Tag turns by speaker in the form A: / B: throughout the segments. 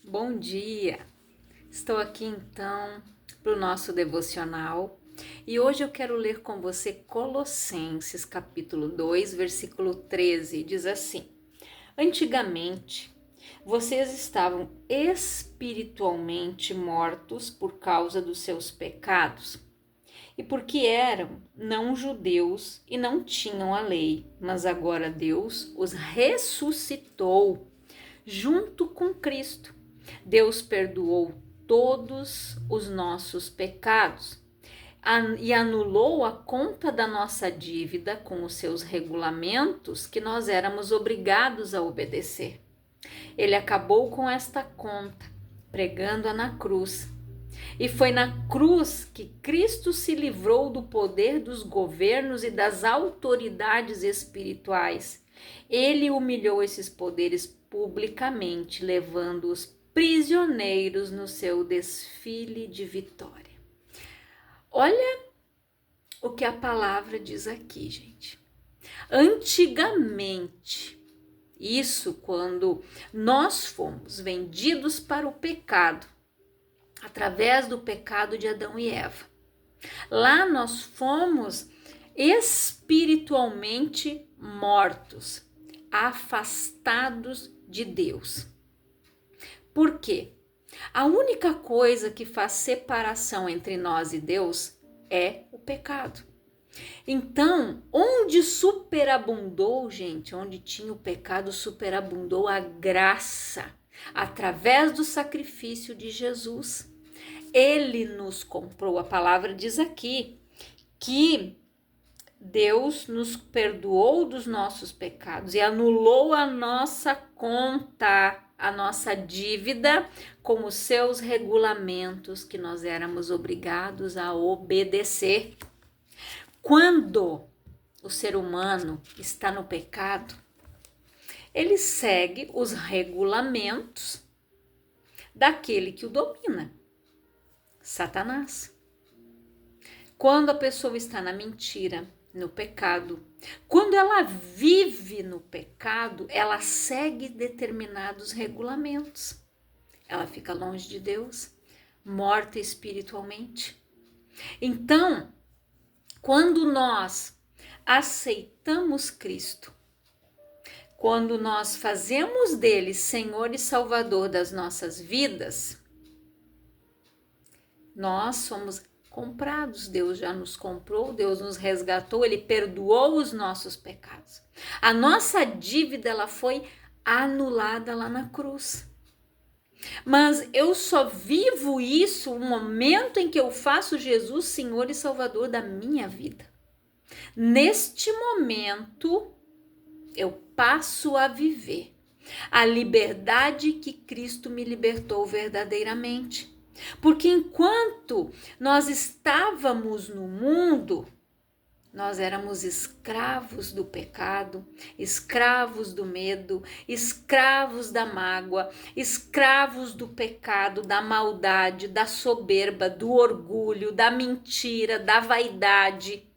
A: Bom dia! Estou aqui então para o nosso devocional e hoje eu quero ler com você Colossenses capítulo 2, versículo 13. Diz assim: Antigamente vocês estavam espiritualmente mortos por causa dos seus pecados e porque eram não judeus e não tinham a lei, mas agora Deus os ressuscitou junto com Cristo. Deus perdoou todos os nossos pecados e anulou a conta da nossa dívida com os seus regulamentos que nós éramos obrigados a obedecer. Ele acabou com esta conta, pregando-a na cruz. E foi na cruz que Cristo se livrou do poder dos governos e das autoridades espirituais. Ele humilhou esses poderes publicamente, levando-os prisioneiros no seu desfile de vitória. Olha o que a palavra diz aqui, gente. Antigamente, isso quando nós fomos vendidos para o pecado, através do pecado de Adão e Eva. Lá nós fomos espiritualmente mortos, afastados de Deus. Por quê? A única coisa que faz separação entre nós e Deus é o pecado. Então, onde superabundou, gente, onde tinha o pecado, superabundou a graça, através do sacrifício de Jesus. Ele nos comprou. A palavra diz aqui que Deus nos perdoou dos nossos pecados e anulou a nossa conta, a nossa dívida, com os seus regulamentos que nós éramos obrigados a obedecer. Quando o ser humano está no pecado, ele segue os regulamentos daquele que o domina, Satanás. Quando a pessoa está na mentira, no pecado, quando ela vive no pecado, ela segue determinados regulamentos. Ela fica longe de Deus, morta espiritualmente. Então, quando nós aceitamos Cristo, quando nós fazemos dele Senhor e Salvador das nossas vidas, nós somos comprados. Deus já nos comprou, Deus nos resgatou, ele perdoou os nossos pecados. A nossa dívida, ela foi anulada lá na cruz. Mas eu só vivo isso no momento em que eu faço Jesus Senhor e Salvador da minha vida. Neste momento, eu passo a viver a liberdade que Cristo me libertou verdadeiramente. Porque enquanto nós estávamos no mundo, nós éramos escravos do pecado, escravos do medo, escravos da mágoa, escravos do pecado, da maldade, da soberba, do orgulho, da mentira, da vaidade.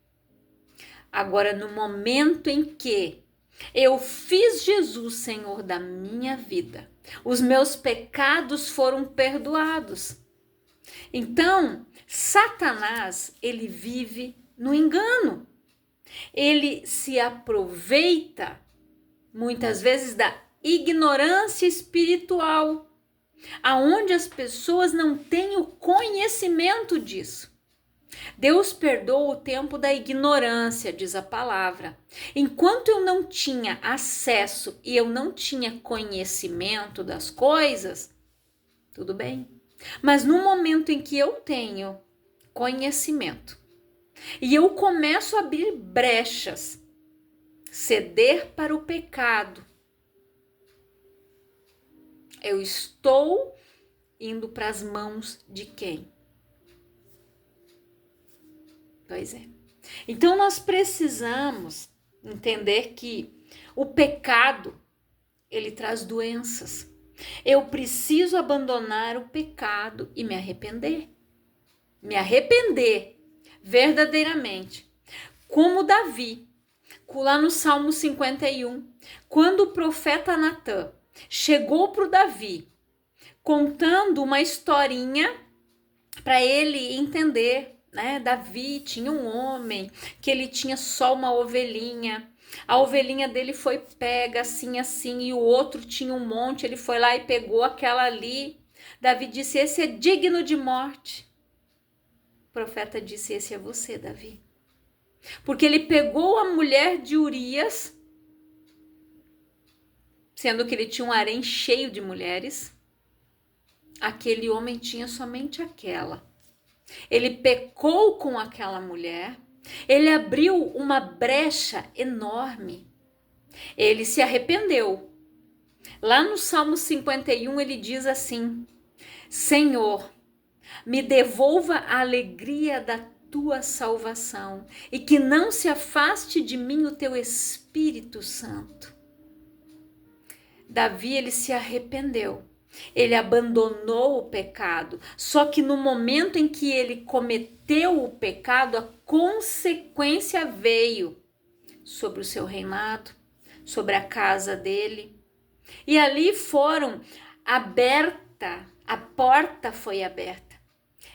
A: Agora, no momento em que eu fiz Jesus Senhor da minha vida, os meus pecados foram perdoados. Então, Satanás, ele vive no engano. Ele se aproveita, muitas vezes, da ignorância espiritual, aonde as pessoas não têm o conhecimento disso. Deus perdoa o tempo da ignorância, diz a palavra. Enquanto eu não tinha acesso e eu não tinha conhecimento das coisas, tudo bem. Mas no momento em que eu tenho conhecimento e eu começo a abrir brechas, ceder para o pecado, eu estou indo para as mãos de quem? Pois é. Então nós precisamos entender que o pecado, ele traz doenças. Eu preciso abandonar o pecado e me arrepender. Me arrepender verdadeiramente. Como Davi, lá no Salmo 51, quando o profeta Natã chegou para o Davi contando uma historinha para ele entender, né? Davi tinha um homem que ele tinha só uma ovelhinha. A ovelhinha dele foi pega assim, assim, e o outro tinha um monte. Ele foi lá e pegou aquela ali. Davi disse: esse é digno de morte. O profeta disse: esse é você, Davi. Porque ele pegou a mulher de Urias, sendo que ele tinha um harém cheio de mulheres. Aquele homem tinha somente aquela. Ele pecou com aquela mulher. Ele abriu uma brecha enorme. Ele se arrependeu. Lá no Salmo 51 ele diz assim: Senhor, me devolva a alegria da tua salvação e que não se afaste de mim o teu Espírito Santo. Davi, ele se arrependeu. Ele abandonou o pecado. Só que no momento em que ele cometeu o pecado, a consequência veio sobre o seu reinado, sobre a casa dele. E ali a porta foi aberta.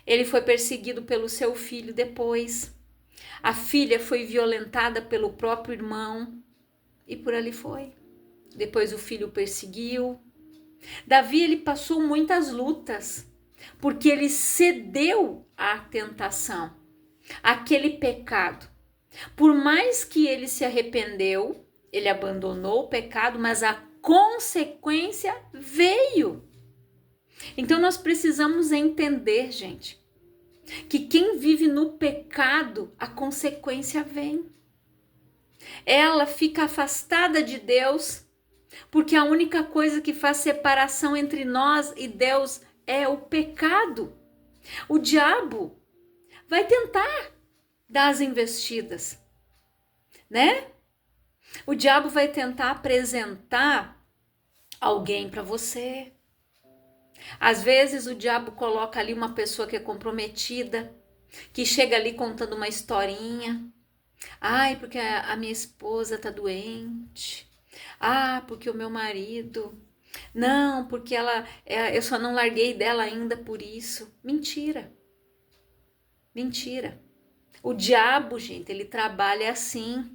A: Ele foi perseguido pelo seu filho depois. A filha foi violentada pelo próprio irmão. E por ali foi. Depois o filho perseguiu. Davi, ele passou muitas lutas, porque ele cedeu à tentação, àquele pecado. Por mais que ele se arrependeu, ele abandonou o pecado, mas a consequência veio. Então nós precisamos entender, gente, que quem vive no pecado, a consequência vem. Ela fica afastada de Deus, porque a única coisa que faz separação entre nós e Deus é o pecado. O diabo vai tentar dar as investidas, né? O diabo vai tentar apresentar alguém para você. Às vezes o diabo coloca ali uma pessoa que é comprometida, que chega ali contando uma historinha. Ai, porque a minha esposa tá doente. Ah, porque o meu marido. Não, porque eu só não larguei dela ainda por isso. Mentira. Mentira. O diabo, gente, ele trabalha assim.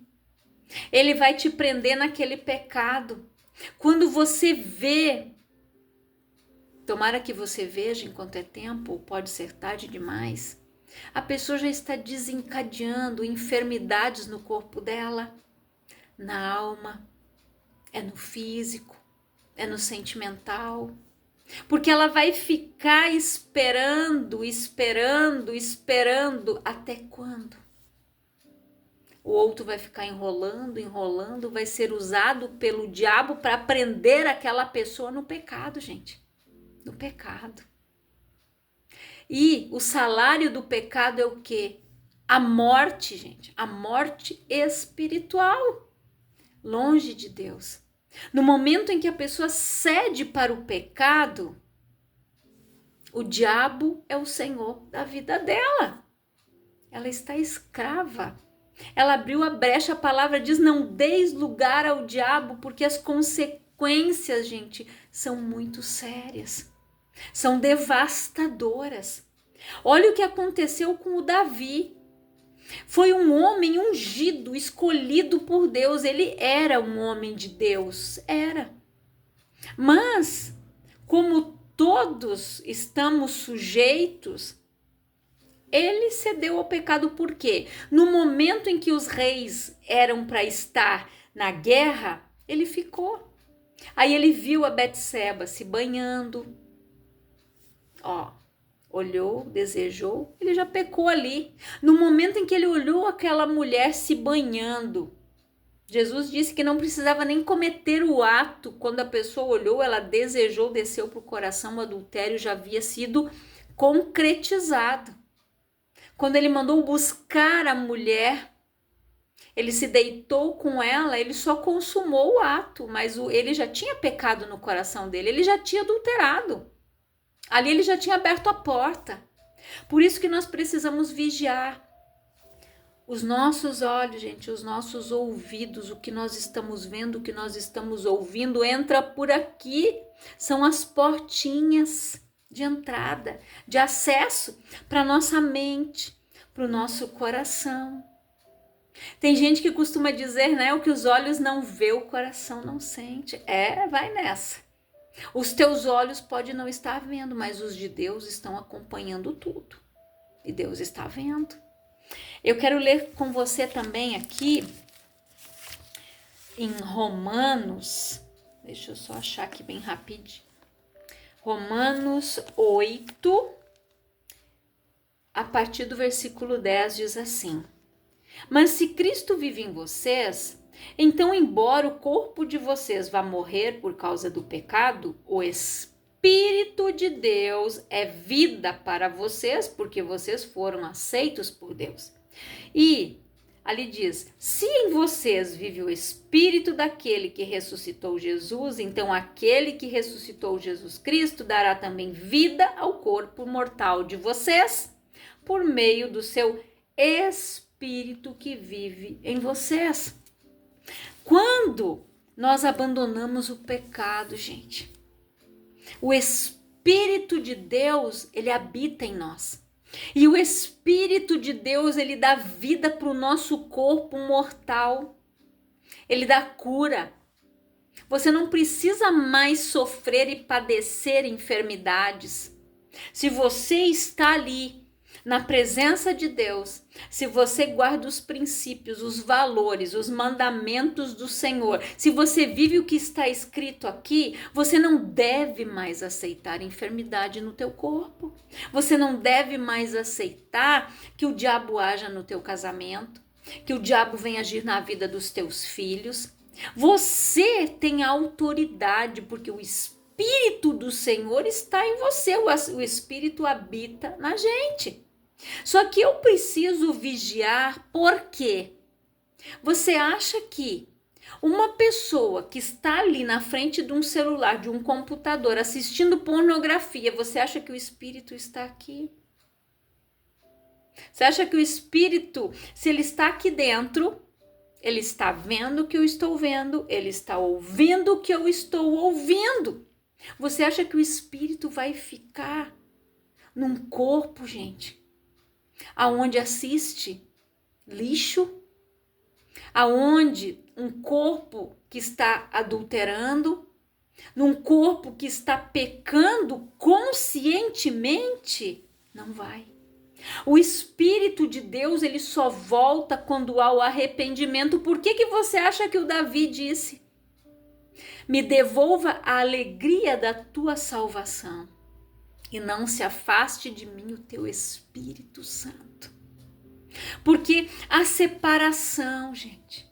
A: Ele vai te prender naquele pecado. Quando você vê, tomara que você veja enquanto é tempo, ou pode ser tarde demais, a pessoa já está desencadeando enfermidades no corpo dela, na alma, é no físico, é no sentimental. Porque ela vai ficar esperando até quando? O outro vai ficar enrolando, vai ser usado pelo diabo para prender aquela pessoa no pecado, gente. No pecado. E o salário do pecado é o quê? A morte, gente. A morte espiritual. Longe de Deus. No momento em que a pessoa cede para o pecado, o diabo é o senhor da vida dela. Ela está escrava. Ela abriu a brecha, a palavra diz: não deis lugar ao diabo, porque as consequências, gente, são muito sérias. São devastadoras. Olha o que aconteceu com o Davi. Foi um homem ungido, escolhido por Deus. Ele era um homem de Deus, era. Mas, como todos estamos sujeitos, ele cedeu ao pecado. Por quê? No momento em que os reis eram para estar na guerra, ele ficou. Aí ele viu a Betseba se banhando. Olhou, desejou, ele já pecou ali. No momento em que ele olhou aquela mulher se banhando, Jesus disse que não precisava nem cometer o ato. Quando a pessoa olhou, ela desejou, desceu para o coração, o adultério já havia sido concretizado. Quando ele mandou buscar a mulher, ele se deitou com ela, ele só consumou o ato, mas ele já tinha pecado no coração dele, ele já tinha adulterado. Ali ele já tinha aberto a porta. Por isso que nós precisamos vigiar. Os nossos olhos, gente, os nossos ouvidos, o que nós estamos vendo, o que nós estamos ouvindo, entra por aqui. São as portinhas de entrada, de acesso para nossa mente, para o nosso coração. Tem gente que costuma dizer, né, o que os olhos não vê, o coração não sente. Vai nessa. Os teus olhos podem não estar vendo, mas os de Deus estão acompanhando tudo. E Deus está vendo. Eu quero ler com você também aqui em Romanos, deixa eu só achar aqui bem rapidinho. Romanos 8, a partir do versículo 10 diz assim: Mas se Cristo vive em vocês, então, embora o corpo de vocês vá morrer por causa do pecado, o Espírito de Deus é vida para vocês, porque vocês foram aceitos por Deus. E ali diz: se em vocês vive o Espírito daquele que ressuscitou Jesus, então aquele que ressuscitou Jesus Cristo dará também vida ao corpo mortal de vocês, por meio do seu Espírito que vive em vocês. Quando nós abandonamos o pecado, gente, o Espírito de Deus, ele habita em nós. E o Espírito de Deus, ele dá vida para o nosso corpo mortal. Ele dá cura. Você não precisa mais sofrer e padecer enfermidades. Se você está ali, na presença de Deus, se você guarda os princípios, os valores, os mandamentos do Senhor, se você vive o que está escrito aqui, você não deve mais aceitar enfermidade no teu corpo. Você não deve mais aceitar que o diabo haja no teu casamento, que o diabo venha agir na vida dos teus filhos. Você tem autoridade porque o Espírito do Senhor está em você, o Espírito habita na gente. Só que eu preciso vigiar, porque você acha que uma pessoa que está ali na frente de um celular, de um computador, assistindo pornografia, você acha que o Espírito está aqui? Você acha que o Espírito, se ele está aqui dentro, ele está vendo o que eu estou vendo, ele está ouvindo o que eu estou ouvindo? Você acha que o Espírito vai ficar num corpo, gente, aonde assiste lixo, aonde um corpo que está adulterando, num corpo que está pecando conscientemente? Não vai. O Espírito de Deus, ele só volta quando há o arrependimento. Por que você acha que o Davi disse: me devolva a alegria da tua salvação e não se afaste de mim o teu Espírito Santo? Porque a separação, gente,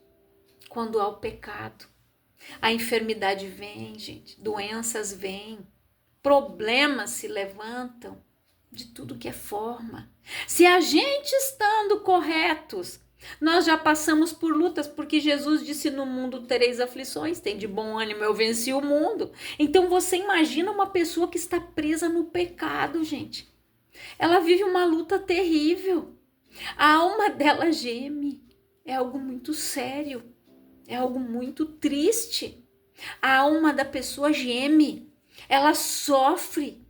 A: quando há o pecado, a enfermidade vem, gente, doenças vêm, problemas se levantam de tudo que é forma. Se a gente estando corretos, nós já passamos por lutas, porque Jesus disse: no mundo tereis aflições, tem de bom ânimo, eu venci o mundo. Então você imagina uma pessoa que está presa no pecado, gente. Ela vive uma luta terrível. A alma dela geme. É algo muito sério. É algo muito triste. A alma da pessoa geme. Ela sofre.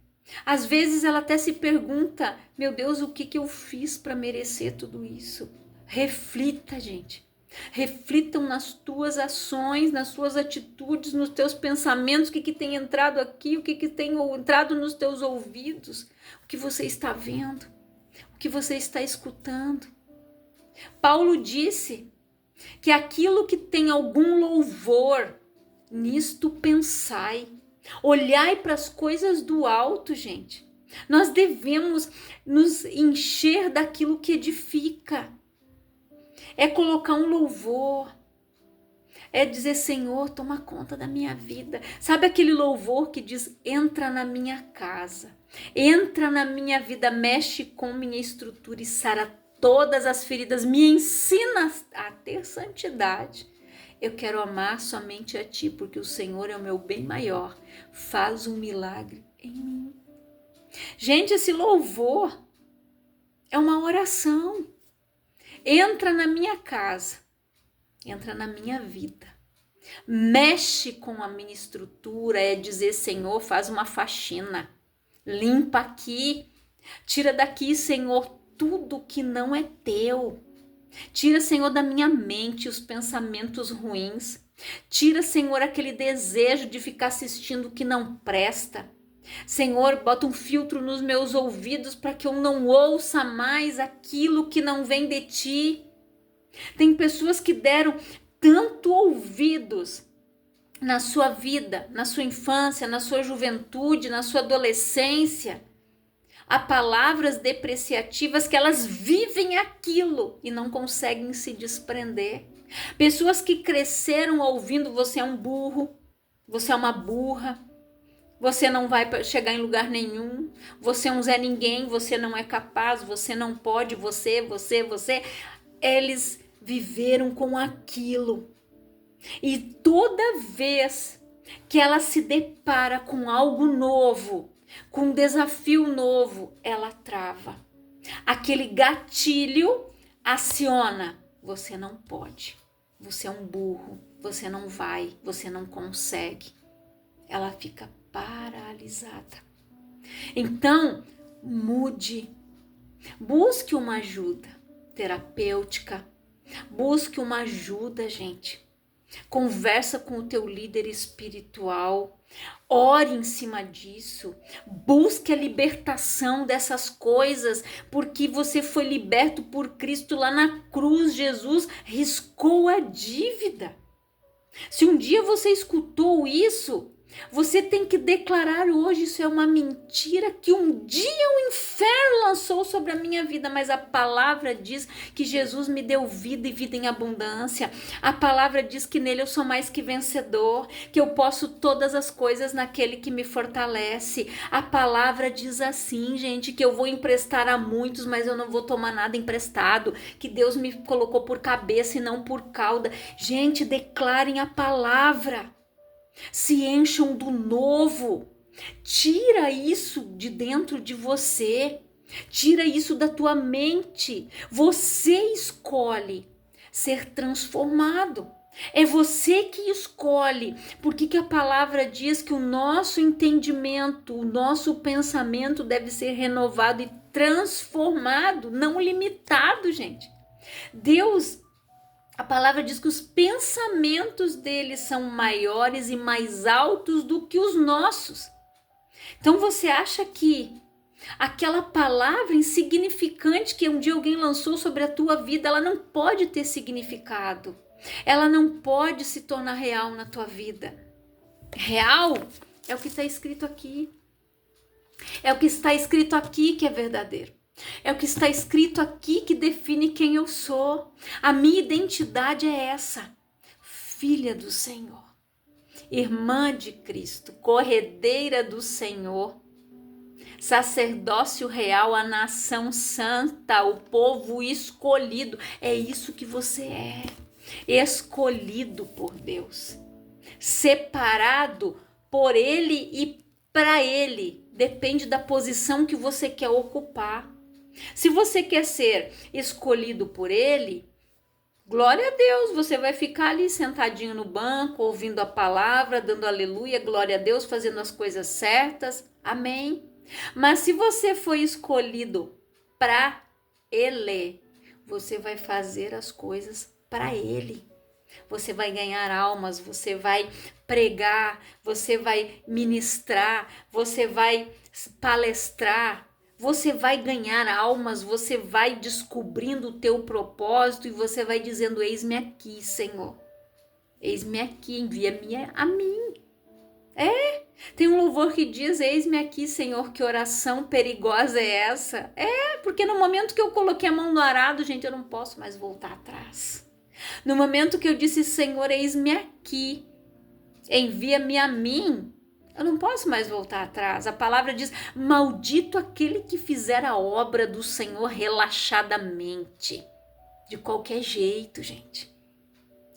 A: Às vezes ela até se pergunta: meu Deus, o que eu fiz para merecer tudo isso? Reflita, gente. Reflitam nas tuas ações, nas suas atitudes, nos teus pensamentos, o que tem entrado aqui, o que tem entrado nos teus ouvidos, o que você está vendo, o que você está escutando. Paulo disse que aquilo que tem algum louvor, nisto pensai. Olhai para as coisas do alto, gente. Nós devemos nos encher daquilo que edifica. É colocar um louvor. É dizer: Senhor, toma conta da minha vida. Sabe aquele louvor que diz: entra na minha casa, entra na minha vida, mexe com minha estrutura e sara todas as feridas, me ensina a ter santidade. Eu quero amar somente a ti, porque o Senhor é o meu bem maior. Faz um milagre em mim. Gente, esse louvor é uma oração. entra na minha casa, entra na minha vida, mexe com a minha estrutura, é dizer, Senhor, faz uma faxina, limpa aqui, tira daqui, Senhor, tudo que não é teu. Tira, Senhor, da minha mente os pensamentos ruins. Tira, Senhor, aquele desejo de ficar assistindo o que não presta. Senhor, bota um filtro nos meus ouvidos para que eu não ouça mais aquilo que não vem de ti. Tem pessoas que deram tanto ouvidos na sua vida, na sua infância, na sua juventude, na sua adolescência, a palavras depreciativas que elas vivem aquilo e não conseguem se desprender. Pessoas que cresceram ouvindo você é um burro, você é uma burra, você não vai chegar em lugar nenhum, você é um Zé Ninguém, você não é capaz, você não pode, você. Eles viveram com aquilo. E toda vez que ela se depara com algo novo, com um desafio novo, ela trava. Aquele gatilho aciona. Você não pode. Você é um burro. Você não vai. Você não consegue. Ela fica paralisada. Então, mude. Busque uma ajuda terapêutica. Busque uma ajuda, gente. Conversa com o teu líder espiritual. Ore em cima disso. Busque a libertação dessas coisas, porque você foi liberto por Cristo lá na cruz. Jesus riscou a dívida. Se um dia você escutou isso, você tem que declarar hoje: isso é uma mentira que um dia o inferno lançou sobre a minha vida, mas a palavra diz que Jesus me deu vida e vida em abundância. A palavra diz que nele eu sou mais que vencedor, que eu posso todas as coisas naquele que me fortalece. A palavra diz assim, gente, que eu vou emprestar a muitos, mas eu não vou tomar nada emprestado, que Deus me colocou por cabeça e não por cauda. Gente, declarem a palavra. Se encham do novo. Tira isso de dentro de você. Tira isso da tua mente. Você escolhe ser transformado. É você que escolhe. Porque que a palavra diz que o nosso entendimento, o nosso pensamento deve ser renovado e transformado, não limitado, gente. Deus, a palavra diz que os pensamentos deles são maiores e mais altos do que os nossos. Então você acha que aquela palavra insignificante que um dia alguém lançou sobre a tua vida, ela não pode ter significado. Ela não pode se tornar real na tua vida. Real é o que está escrito aqui. É o que está escrito aqui que é verdadeiro. É o que está escrito aqui que define quem eu sou. A minha identidade é essa: filha do Senhor, irmã de Cristo, corredeira do Senhor, sacerdócio real, a nação santa, o povo escolhido. É isso que você é. Escolhido por Deus, separado por Ele e para Ele. Depende da posição que você quer ocupar. Se você quer ser escolhido por Ele, glória a Deus, você vai ficar ali sentadinho no banco, ouvindo a palavra, dando aleluia, glória a Deus, fazendo as coisas certas, amém. Mas se você foi escolhido para Ele, você vai fazer as coisas para Ele. Você vai ganhar almas, você vai pregar, você vai ministrar, você vai palestrar, você vai ganhar almas, você vai descobrindo o teu propósito e você vai dizendo: eis-me aqui, Senhor. Eis-me aqui, envia-me a mim. Tem um louvor que diz: eis-me aqui, Senhor, que oração perigosa é essa? Porque no momento que eu coloquei a mão no arado, gente, eu não posso mais voltar atrás. No momento que eu disse: Senhor, eis-me aqui, envia-me a mim, eu não posso mais voltar atrás. A palavra diz: maldito aquele que fizer a obra do Senhor relaxadamente. De qualquer jeito, gente.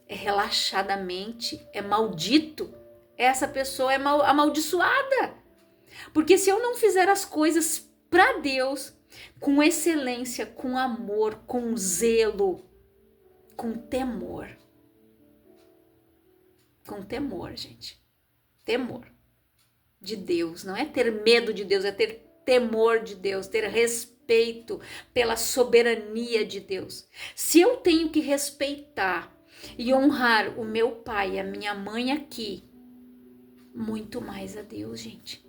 A: É relaxadamente, é maldito. Essa pessoa é amaldiçoada. Porque se eu não fizer as coisas para Deus, com excelência, com amor, com zelo, com temor. Com temor, gente. Temor de Deus. Não é ter medo de Deus, é ter temor de Deus, ter respeito pela soberania de Deus. Se eu tenho que respeitar e honrar o meu pai e a minha mãe aqui, muito mais a Deus, gente.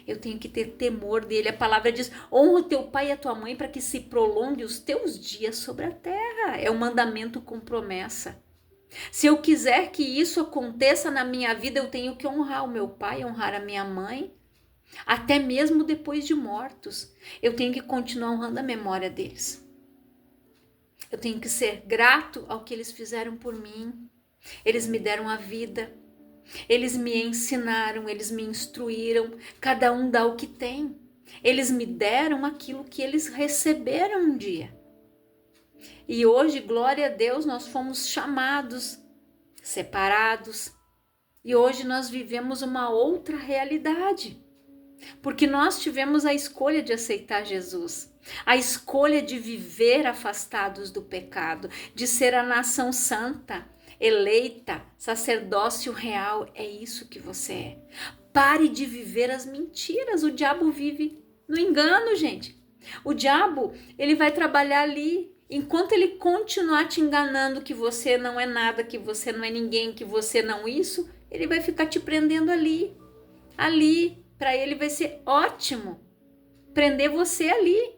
A: Eu tenho que ter temor dele. A palavra diz: honra o teu pai e a tua mãe para que se prolongue os teus dias sobre a terra. É um mandamento com promessa. Se eu quiser que isso aconteça na minha vida, eu tenho que honrar o meu pai, honrar a minha mãe, até mesmo depois de mortos. Eu tenho que continuar honrando a memória deles. Eu tenho que ser grato ao que eles fizeram por mim. Eles me deram a vida. Eles me ensinaram, eles me instruíram, cada um dá o que tem. Eles me deram aquilo que eles receberam um dia. E hoje, glória a Deus, nós fomos chamados, separados. E hoje nós vivemos uma outra realidade. Porque nós tivemos a escolha de aceitar Jesus. A escolha de viver afastados do pecado, de ser a nação santa, eleita, sacerdócio real. É isso que você é. Pare de viver as mentiras. O diabo vive no engano, gente. O diabo, ele vai trabalhar ali. Enquanto ele continuar te enganando que você não é nada, que você não é ninguém, que você não isso, ele vai ficar te prendendo ali. Ali, para ele vai ser ótimo prender você ali.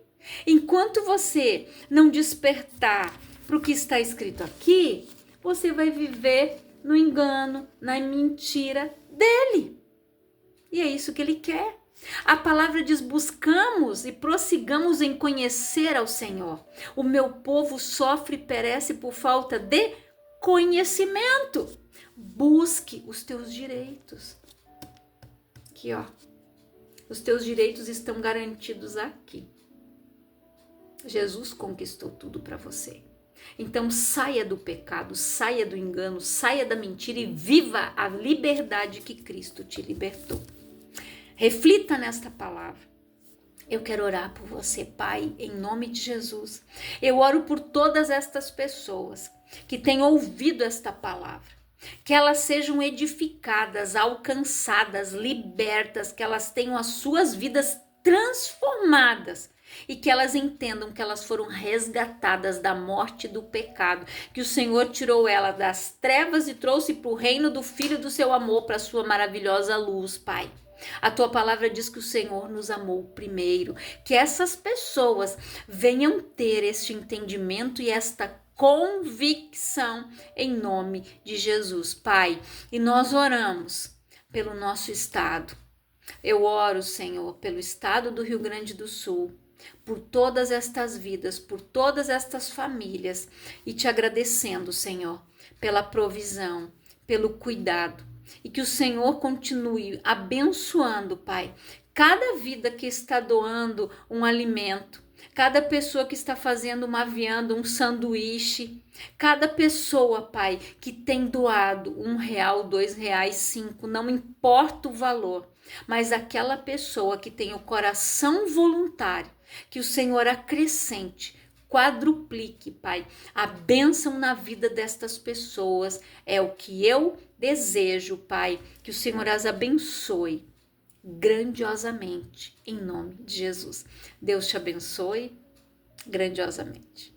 A: Enquanto você não despertar para o que está escrito aqui, você vai viver no engano, na mentira dele. E é isso que ele quer. A palavra diz: buscamos e prossigamos em conhecer ao Senhor. O meu povo sofre e perece por falta de conhecimento. Busque os teus direitos. Aqui, ó. Os teus direitos estão garantidos aqui. Jesus conquistou tudo para você. Então saia do pecado, saia do engano, saia da mentira e viva a liberdade que Cristo te libertou. Reflita nesta palavra. Eu quero orar por você, Pai, em nome de Jesus. Eu oro por todas estas pessoas que têm ouvido esta palavra. Que elas sejam edificadas, alcançadas, libertas, que elas tenham as suas vidas transformadas e que elas entendam que elas foram resgatadas da morte e do pecado, que o Senhor tirou ela das trevas e trouxe para o reino do Filho do seu amor, para a sua maravilhosa luz, Pai. A tua palavra diz que o Senhor nos amou primeiro, que essas pessoas venham ter este entendimento e esta convicção em nome de Jesus, Pai. E nós oramos pelo nosso estado. Eu oro, Senhor, pelo estado do Rio Grande do Sul, por todas estas vidas, por todas estas famílias, e te agradecendo, Senhor, pela provisão, pelo cuidado, e que o Senhor continue abençoando, Pai, cada vida que está doando um alimento, cada pessoa que está fazendo uma vianda, um sanduíche, cada pessoa, Pai, que tem doado R$1, R$2, 5, não importa o valor, mas aquela pessoa que tem o coração voluntário, que o Senhor acrescente, quadruplique, Pai, a bênção na vida destas pessoas, é o que eu desejo, Pai, que o Senhor as abençoe grandiosamente, em nome de Jesus. Deus te abençoe grandiosamente.